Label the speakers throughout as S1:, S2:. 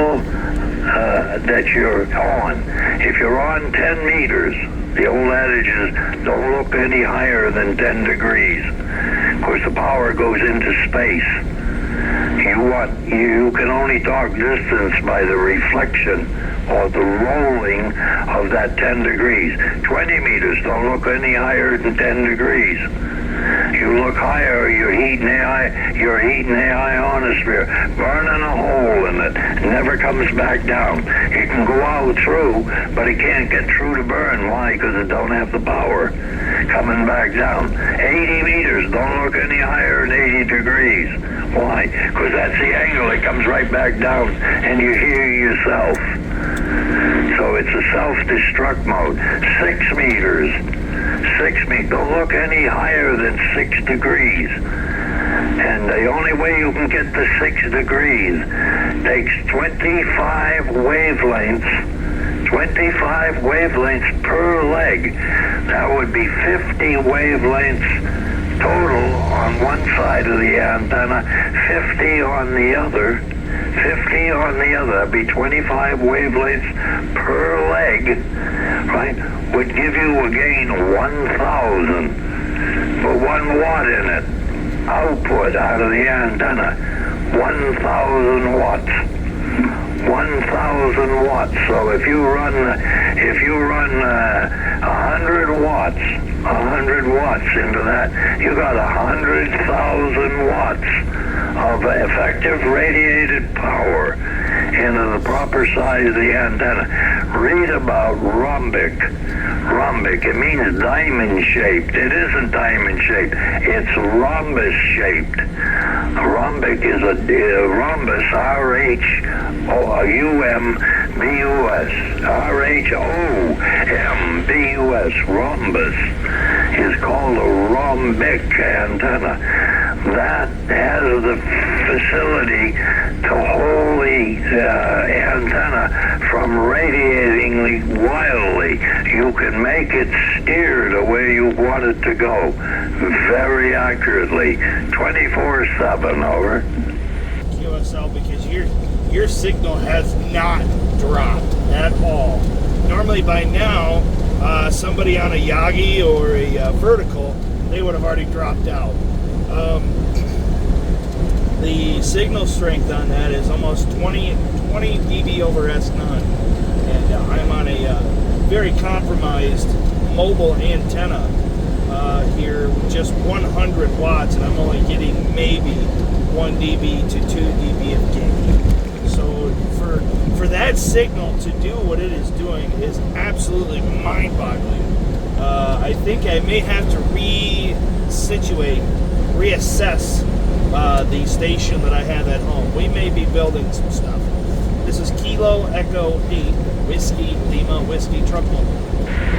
S1: angle that you're on. If you're on 10 meters, the old adage is don't look any higher than 10 degrees. Of course, the power goes into space. You can only talk distance by the reflection or the rolling of that 10 degrees. 20 meters, don't look any higher than 10 degrees. You look higher, you're heating the ionosphere, burning a hole in it. It never comes back down. It can go out through, but it can't get through to burn. Why? Because it don't have the power coming back down. 80 meters, don't look any higher than 80 degrees. Why? Because that's the angle. It comes right back down, and you hear yourself. So it's a self-destruct mode. 6 meters. 6 meters. Don't look any higher than 6 degrees. And the only way you can get to 6 degrees takes 25 wavelengths. 25 wavelengths per leg. That would be 50 wavelengths total on one side of the antenna, 50 on the other. 50 on the other. That'd be 25 wavelengths per leg, right? Would give you a gain of 1,000 for 1 watt in it. Output out of the antenna, 1,000 watts. 1,000 watts. So if you run 100 watts into that, you got 100,000 watts of effective radiated power into the proper size of the antenna. Read about rhombic. Rhombic, it means diamond shaped. It isn't diamond shaped, it's rhombus shaped. A rhombic is a rhombus, R-H-O-U-M-B-U-S. R-H-O-M-B-U-S. Rhombus is called a rhombic antenna. That has the facility to hold the antenna from radiating wildly. You can make it steer the way you want it to go very accurately, 24/7. Over.
S2: QSL, because your signal has not dropped at all. Normally by now, somebody on a Yagi or a vertical, they would have already dropped out. The signal strength on that is almost 20 dB over S9, and I'm on a very compromised mobile antenna here with just 100 watts, and I'm only getting maybe 1 dB to 2 dB of gain. So for that signal to do what it is doing is absolutely mind-boggling. I think I may have to reassess the station that I have at home. We may be building some stuff. This is Kilo Echo 8 Whiskey Lima Whiskey Truck Mobile.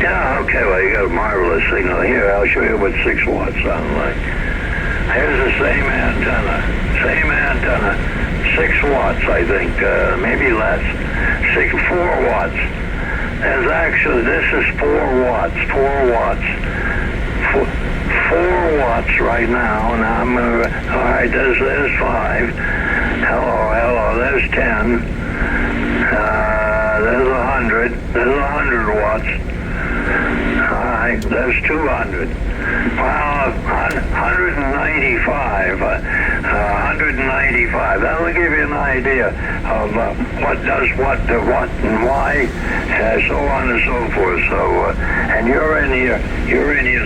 S1: Yeah, okay, well, you got a marvelous signal here. I'll show you what 6 watts sound like. Here's the same antenna. 6 watts, I think, maybe less. 4 watts. There's actually, this is 4 watts. 4 watts. 4 watts right now. Now I'm gonna, all right, there's 5. Hello, there's 10. There's 100. There's 100 watts. All right, there's 200. Well, 195. 195. That'll give you an idea of what does what to what and why, so on and so forth. So, and you're in here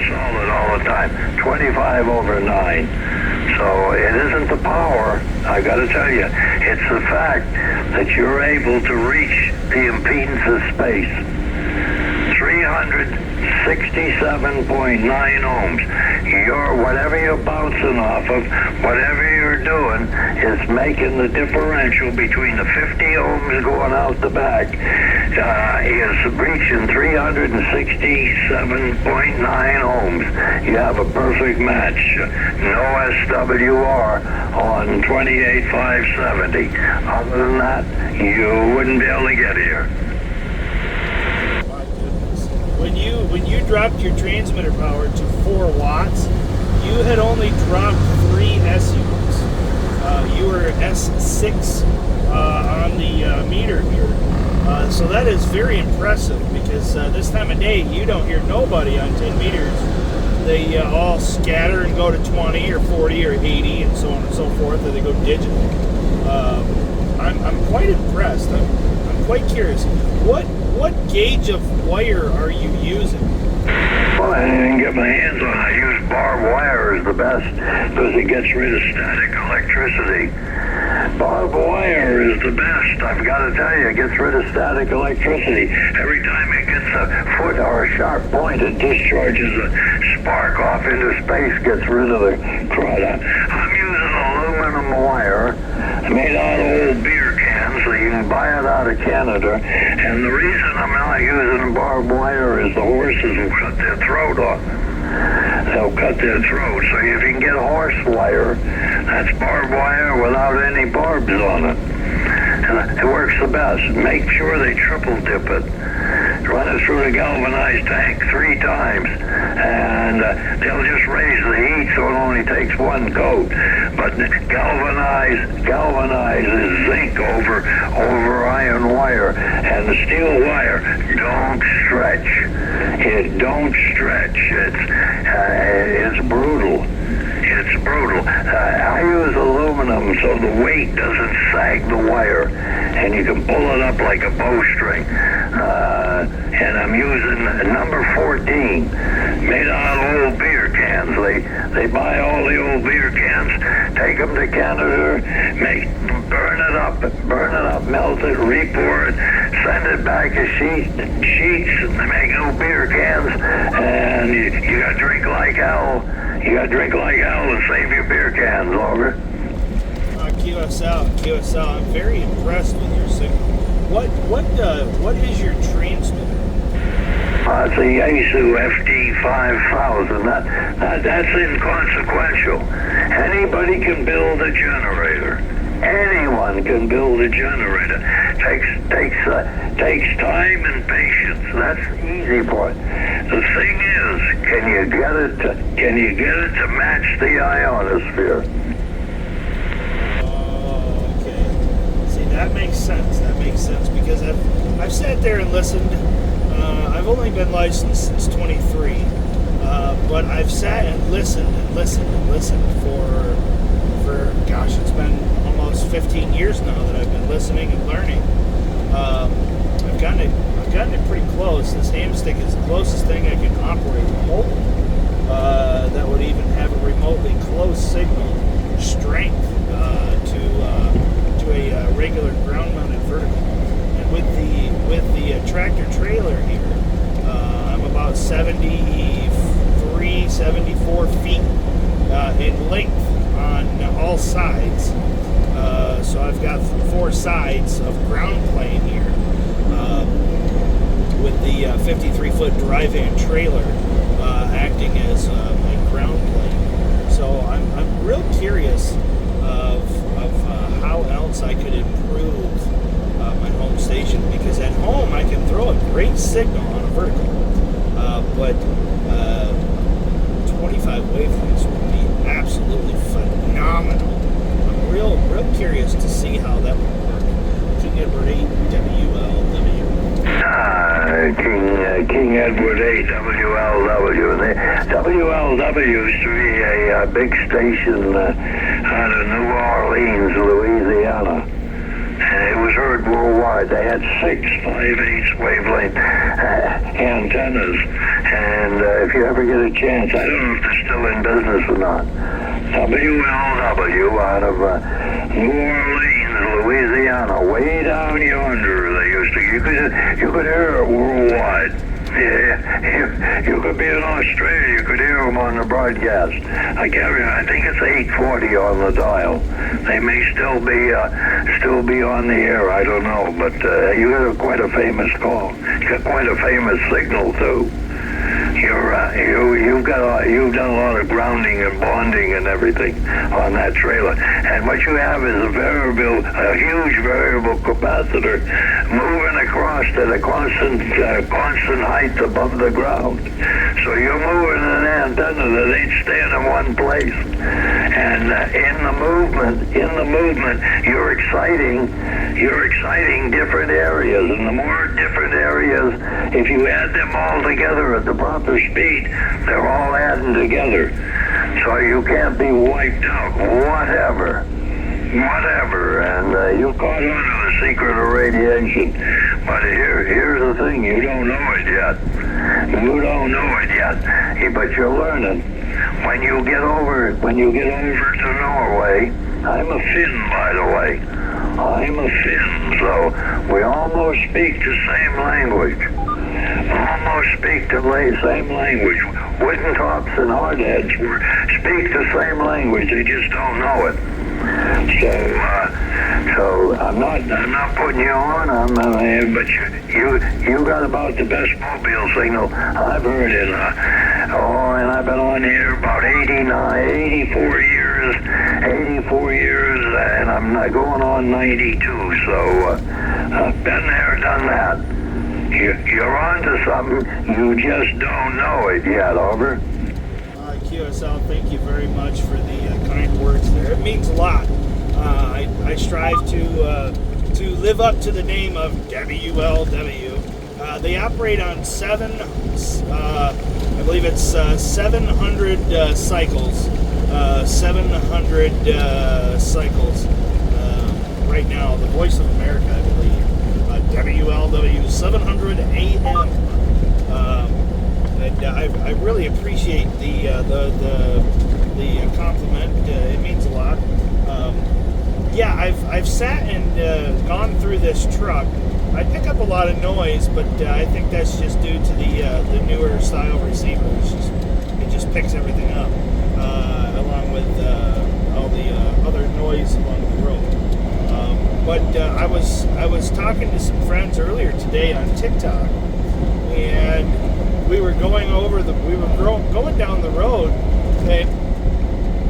S1: solid all the time. 25 over 9. So it isn't the power. I got to tell you, it's the fact that you're able to reach the impedance of space. 367.9 ohms. Whatever you're bouncing off of, whatever you're doing, is making the differential between the 50 ohms going out the back, is reaching 367.9 ohms. You have a perfect match. No SWR on 28570. Other than that, you wouldn't be able to get here.
S2: When you dropped your transmitter power to 4 watts, you had only dropped 3 S units. You were S6 on the meter. So that is very impressive because this time of day you don't hear nobody on 10 meters. They all scatter and go to 20 or 40 or 80 and so on and so forth, or they go digital. I'm quite impressed. I'm quite curious. What gauge of wire are you using?
S1: Well, I didn't get my hands on it. I use barbed wire as the best because it gets rid of static electricity. Barbed wire is the best. I've got to tell you, it gets rid of static electricity. Every time it gets a foot or a sharp point, it discharges a spark off into space, gets rid of the crud. I'm using aluminum wire made out of old beer cans, so you can buy it out of Canada. And the reason I'm not using barbed wire is the horses will cut their throat off. They'll cut their throat. So if you can get horse wire, that's barbed wire without any barbs on it. And it works the best. Make sure they triple dip it. Run it through the galvanized tank 3 times, and they'll just raise the heat so it only takes 1 coat. But galvanize is zinc over iron wire, and the steel wire don't stretch. It don't stretch. It's brutal. It's brutal. I use aluminum so the weight doesn't sag the wire, and you can pull it up like a bowstring. And I'm using number 14, made out of old beer cans. They buy all the old beer cans, take them to Canada, burn it up, melt it, re-pour it, send it back as sheets, and they make new beer cans. And you got to drink like hell. You got to drink like hell to save your beer cans, Logan.
S2: QSO, I'm very impressed with your signal. What is your transmitter?
S1: It's a Yaesu FD5000. That's inconsequential. Anybody can build a generator. Anyone can build a generator. Takes time and patience. That's the easy part. The thing is, can you get it to match the ionosphere?
S2: Okay. See, that makes sense. Because I've sat there and listened. I've only been licensed since 23, but I've sat and listened for gosh, it's been almost 15 years now that I've been listening and learning. I've gotten it pretty close. This ham stick is the closest thing I can operate remotely. That would even have a remotely close signal strength to a regular ground-mounted vertical. And with the tractor trailer here, I'm about 73, 74 feet in length on all sides. So I've got 4 sides of ground plane here with the 53-foot drive-in trailer acting as my ground plane. So I'm real curious of how else I could improve my home station, because at home I can throw a great signal on a vertical, but 25 wavelengths would be absolutely phenomenal. I'm real curious to see how that would work. King Edward 8 WLW.
S1: King Edward 8 WLW. And the WLW used to be a big station out of New Orleans, Louisiana. It was heard worldwide. They had 6 5/8 wavelength antennas. And if you ever get a chance, I don't know if they're still in business or not. WLW out of New Orleans, Louisiana, way down yonder. They used to. You could hear it worldwide. Yeah, you could be in Australia. You could hear them on the broadcast. I think it's 840 on the dial. They may still be on the air. I don't know, but you got quite a famous call. You got quite a famous signal too. you've done a lot of grounding and bonding and everything on that trailer, and what you have is a huge variable capacitor moving across at a constant height above the ground. So you're moving an antenna that ain't staying in one place, and in the movement, you're exciting different areas, and the more different areas, if you add them all together at the proper speed, they're all adding together. So you can't be wiped out, whatever. And you caught on to the secret of radiation. But here's the thing, you don't know it yet. But you're learning. When you get over to Norway, I'm a Finn, by the way. I'm a Finn, so we almost speak the same language. Wooden tops and hardheads speak the same language. They just don't know it. So I'm not putting you on. But you got about the best mobile signal I've heard in. And I've been on here about 84 years, and I'm not going on 92. So I've been there, done that. You're on to something. You just don't know it yet. Over.
S2: QSL, thank you very much for the kind words there. It means a lot. I strive to live up to the name of WLW. They operate on I believe it's 700 cycles. 700 cycles right now. The Voice of America, I believe. WLW 700 AM. And I really appreciate the compliment. It means a lot. I've sat and gone through this truck. I pick up a lot of noise, but I think that's just due to the newer style receivers. It just picks everything up, along with all the other noise along the road. But I was talking to some friends earlier today on TikTok, and we were going going down the road, and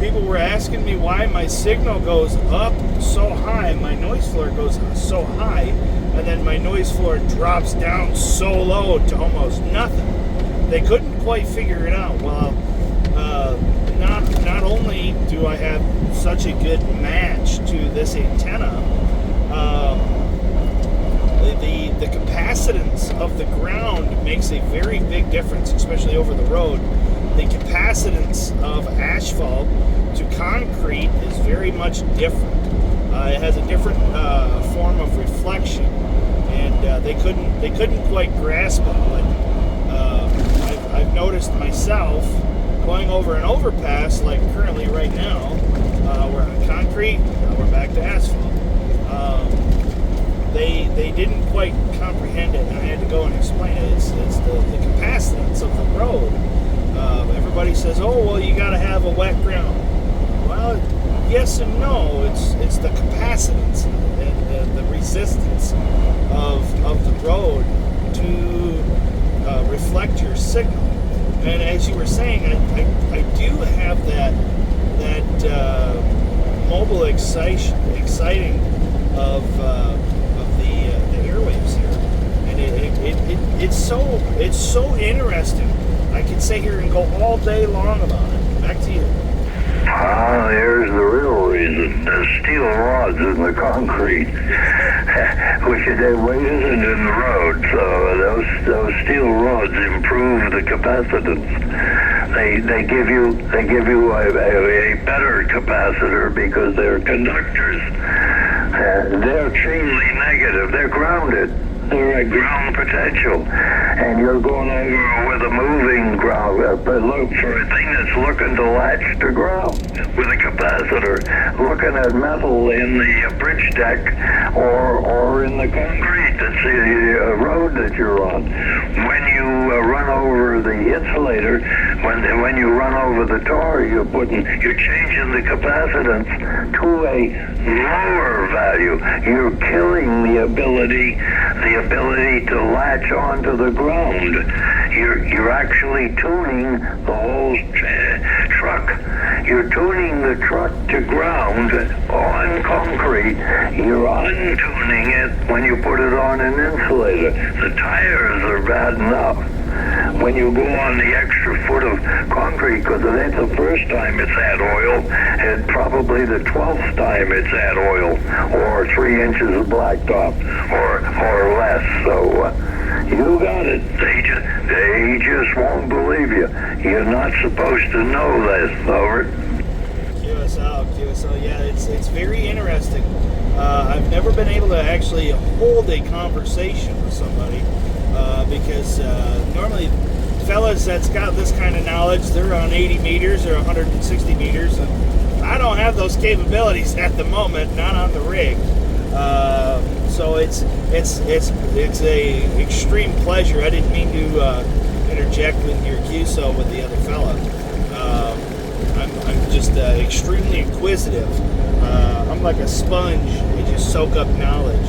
S2: people were asking me why my signal goes up so high, my noise floor goes so high, and then my noise floor drops down so low to almost nothing. They couldn't quite figure it out. Well, not only do I have such a good match to this antenna, the capacitance of the ground makes a very big difference, especially over the road. The capacitance of asphalt to concrete is very much different. It has a different form of reflection, and they couldn't quite grasp it. But I've noticed myself going over an overpass, like currently right now, we're on concrete, now we're back to asphalt. They didn't quite comprehend it, and I had to go and explain it. It's the capacitance of the road. Everybody says, "Oh, well, you got to have a wet ground." Well, yes and no. It's the capacitance and the resistance of the road to reflect your signal. And as you were saying, I do have that mobile exciting of the airwaves here, and it's so interesting. I could sit here and go all day long about it. Back to you.
S1: Here's the real reason. The steel rods in the concrete, which isn't in the road. So those steel rods improve the capacitance. They give you a better capacitor because they're conductors. They're truly negative. They're grounded. They're at ground potential, and you're going over with a moving ground. But look for a thing that's looking to latch to ground with a capacitor, looking at metal in the bridge deck or in the concrete that's the road that you're on. When you run over the insulator, when you run over the tar, you're changing the capacitance to a lower value. You're killing the ability to latch onto the ground. you're actually tuning the whole truck. You're tuning the truck to ground on concrete. You're untuning it when you put it on an insulator. The tires are bad enough. When you go on the extra foot of concrete, because it ain't the first time it's had oil, and probably the 12th time it's had oil, or 3 inches of blacktop, or less. So you got it. They just won't believe you. You're not supposed to know this, over.
S2: QSO, yeah, it's very interesting. I've never been able to actually hold a conversation with somebody because normally fellas that's got this kind of knowledge, they're on 80 meters or 160 meters, and I don't have those capabilities at the moment, not on the rig. So it's a extreme pleasure. I didn't mean to interject with your QSO with the other fella. I'm just extremely inquisitive. I'm like a sponge. I just soak up knowledge.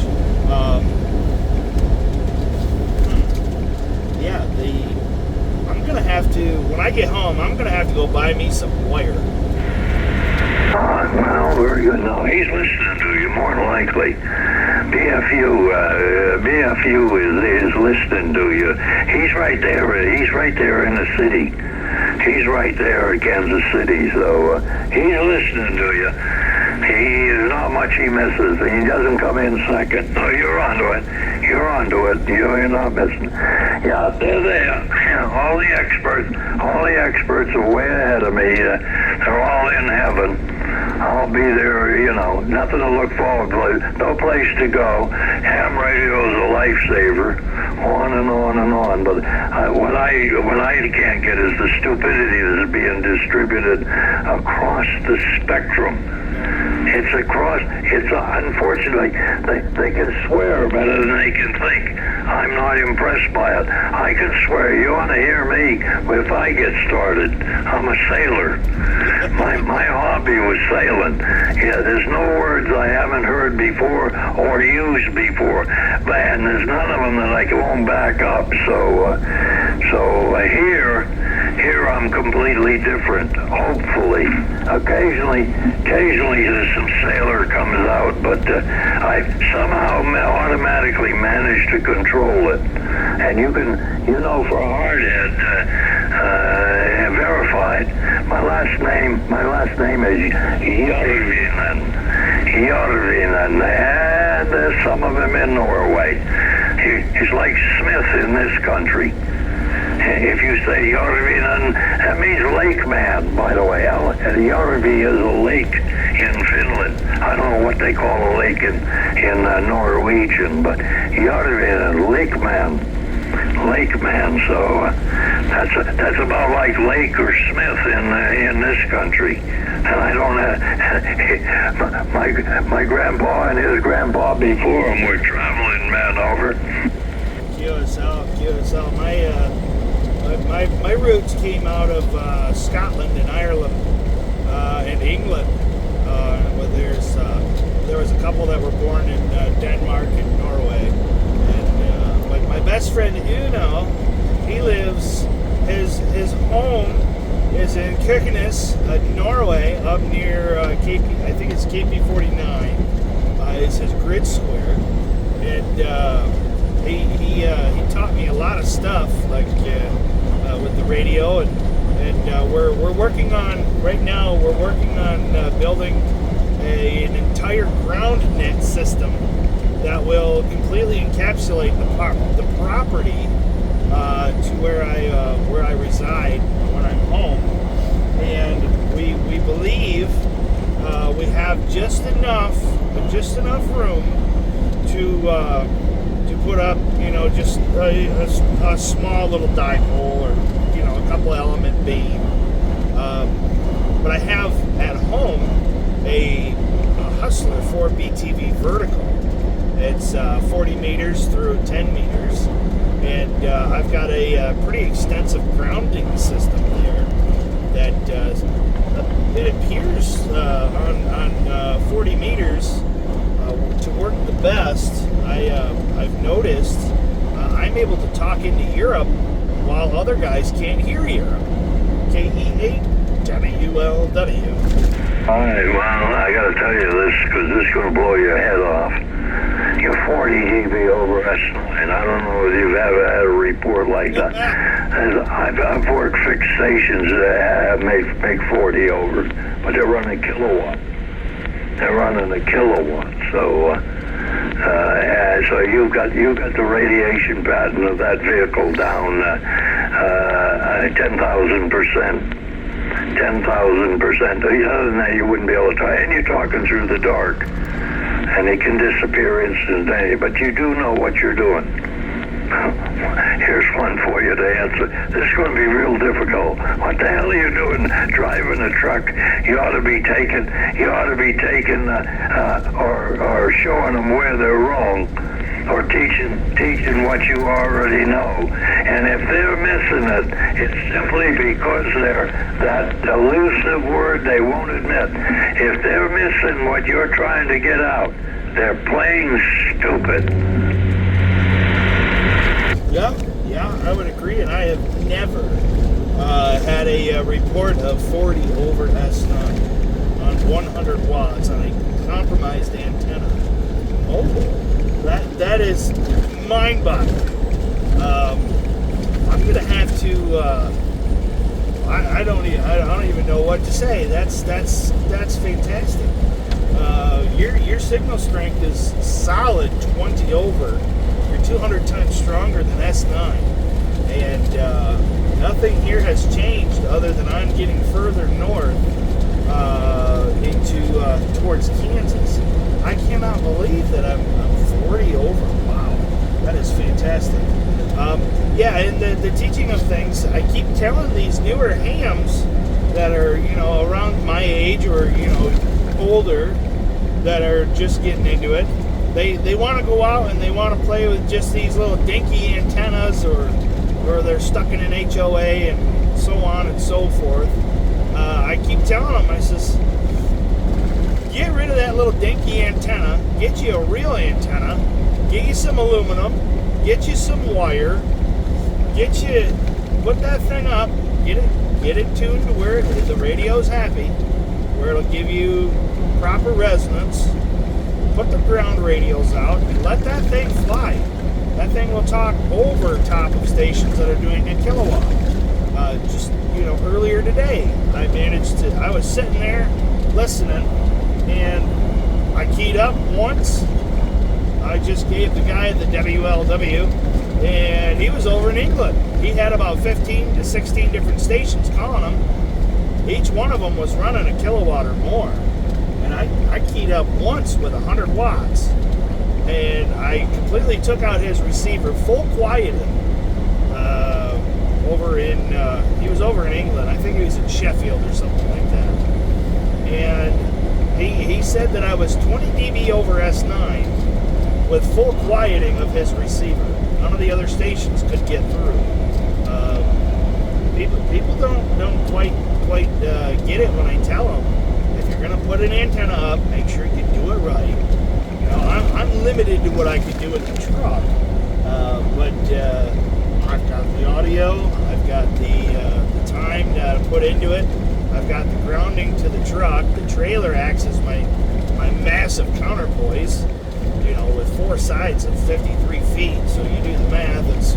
S2: Yeah, I'm gonna have to, when I get home, I'm gonna have to go buy me some wire.
S1: Well, very good. No, he's listening to you, more than likely. BFU is listening to you. He's right there. He's right there in the city. He's right there in Kansas City, so he's listening to you. There's not much he misses. He doesn't come in second. No, you're onto it. You're onto it. You're not missing. Yeah, they're there. All the experts are way ahead of me. They're all in heaven. I'll be there, nothing to look forward to, no place to go. Ham radio is a lifesaver, on and on and on. But what I can't get is the stupidity that's being distributed across the spectrum. Unfortunately, they can swear better than they can think. I'm not impressed by it. I can swear. You want to hear me if I get started. I'm a sailor. My hobby was sailing. Yeah, there's no words I haven't heard before or used before. And there's none of them that I won't back up. So here I'm completely different, hopefully. Occasionally there's some sailor comes out, but I somehow automatically managed to control it. And you can, for a hardhead, verified. My last name is Järvinen. And there's some of him in Norway. He's like Smith in this country. If you say Järvinen, that means lake man, by the way. Järvi is a lake in Finland. I don't know what they call a lake in Norwegian, but Järvinen, lake man. So that's about like Lake or Smith in this country. And I don't have my grandpa and his grandpa before him were traveling men over.
S2: QSL. My roots came out of Scotland and Ireland and England. There was a couple that were born in Denmark and Norway. And like my best friend Uno, he lives. His home is in Kirkenes, Norway, up near KP. I think it's KP49. It's his grid square, and he taught me a lot of stuff, like with the radio, and we're working on right now. We're working on building an entire ground net system that will completely encapsulate the property to where I reside when I'm home, and we believe we have just enough room to put up, just a small little dipole or a couple element beam. But I have at home a Hustler 4BTV vertical. It's 40 meters through 10 meters, and I've got a pretty extensive grounding system there that it appears on 40 meters to work the best. I've noticed I'm able to talk into Europe while other guys can't hear you. KE8WLW.
S1: All right, well, I got to tell you this because this is going to blow your head off. You're 40 dB over S9. I don't know if you've ever had a report like that. I've worked fixed stations that make 40 over, but they're running kilowatt. They're running a kilowatt. So you've got the radiation pattern of that vehicle down 10,000%. 10,000%. Other than that, you wouldn't be able to try. And you're talking through the dark, and it can disappear instantaneously. But you do know what you're doing. Here's one for you to answer. This is going to be real difficult. What the hell are you doing driving a truck? You ought to be taking, or showing them where they're wrong, or teaching what you already know. And if they're missing it, it's simply because they're that elusive word they won't admit. If they're missing what you're trying to get out, they're playing stupid.
S2: Yeah, I would agree, and I have never had a report of 40 over S9 on 100 watts on a compromised antenna. Oh, that is mind-boggling. I'm gonna have to. I don't even know what to say. That's fantastic. Your signal strength is solid 20 over. 200 times stronger than S9, and nothing here has changed other than I'm getting further north towards Kansas. I cannot believe that I'm 40 over. Wow, that is fantastic. And the teaching of things, I keep telling these newer hams that are around my age or older that are just getting into it. They want to go out and they want to play with just these little dinky antennas, or they're stuck in an HOA and so on and so forth. I keep telling them, I says, get rid of that little dinky antenna, get you a real antenna, get you some aluminum, get you some wire, put that thing up, get it tuned to where the radio's happy, where it'll give you proper resonance. Put the ground radios out and let that thing fly. That thing will talk over top of stations that are doing a kilowatt. Earlier today, I was sitting there listening, and I keyed up once. I just gave the guy the WLW, and he was over in England. He had about 15 to 16 different stations calling him. Each one of them was running a kilowatt or more. And I keyed up once with 100 watts, and I completely took out his receiver, full quieted, he was over in England. I think he was in Sheffield or something like that. And he said that I was 20 dB over S9 with full quieting of his receiver. None of the other stations could get through. People don't quite get it when I tell them, if you're going to put an antenna up, make sure you do it right. I'm limited to what I can do with the truck, but I've got the audio, I've got the time to put into it, I've got the grounding to the truck. The trailer acts as my massive counterpoise, with 4 sides of 53 feet. So you do the math, it's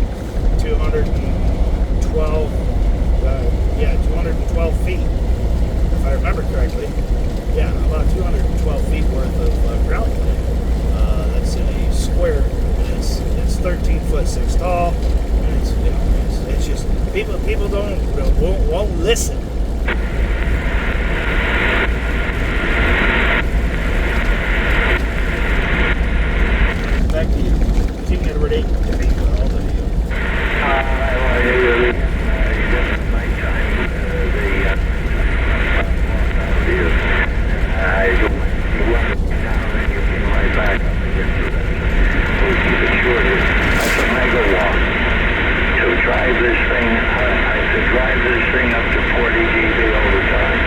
S2: 212 feet, if I remember correctly. Yeah, about 212 feet worth of ground plane. That's in a square. It's 13 foot 6 tall. And it's just people won't listen. Back to you. Team number 8.
S1: Drive this thing up to 40 dB over time.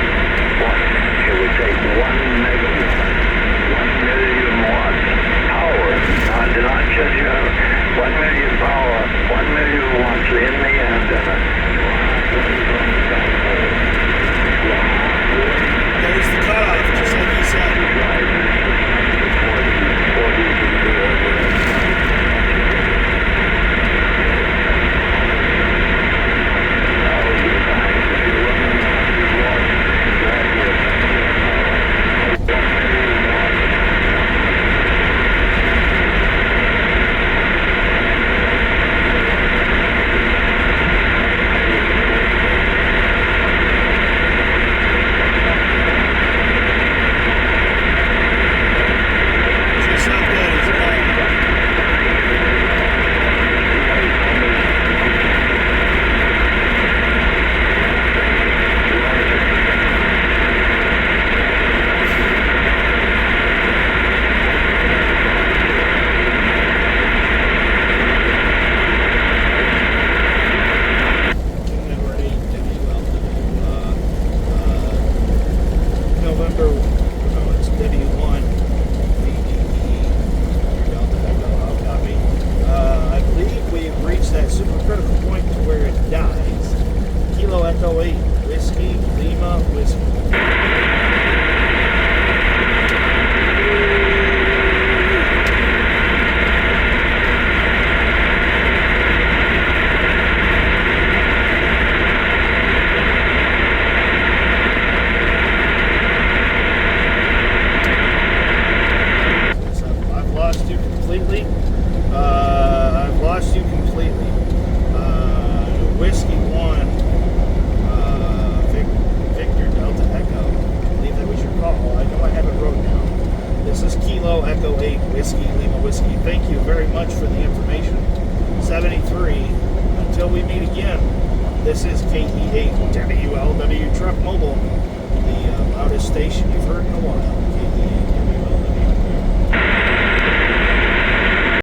S1: It would take 1 megawatt, 1 million watts power, not just 1
S2: 8 Whiskey, Lima Whiskey. Thank you very much for the information. 73. Until we meet again, this is KE8WLW Truck Mobile, the loudest station you've heard in a while. KE8.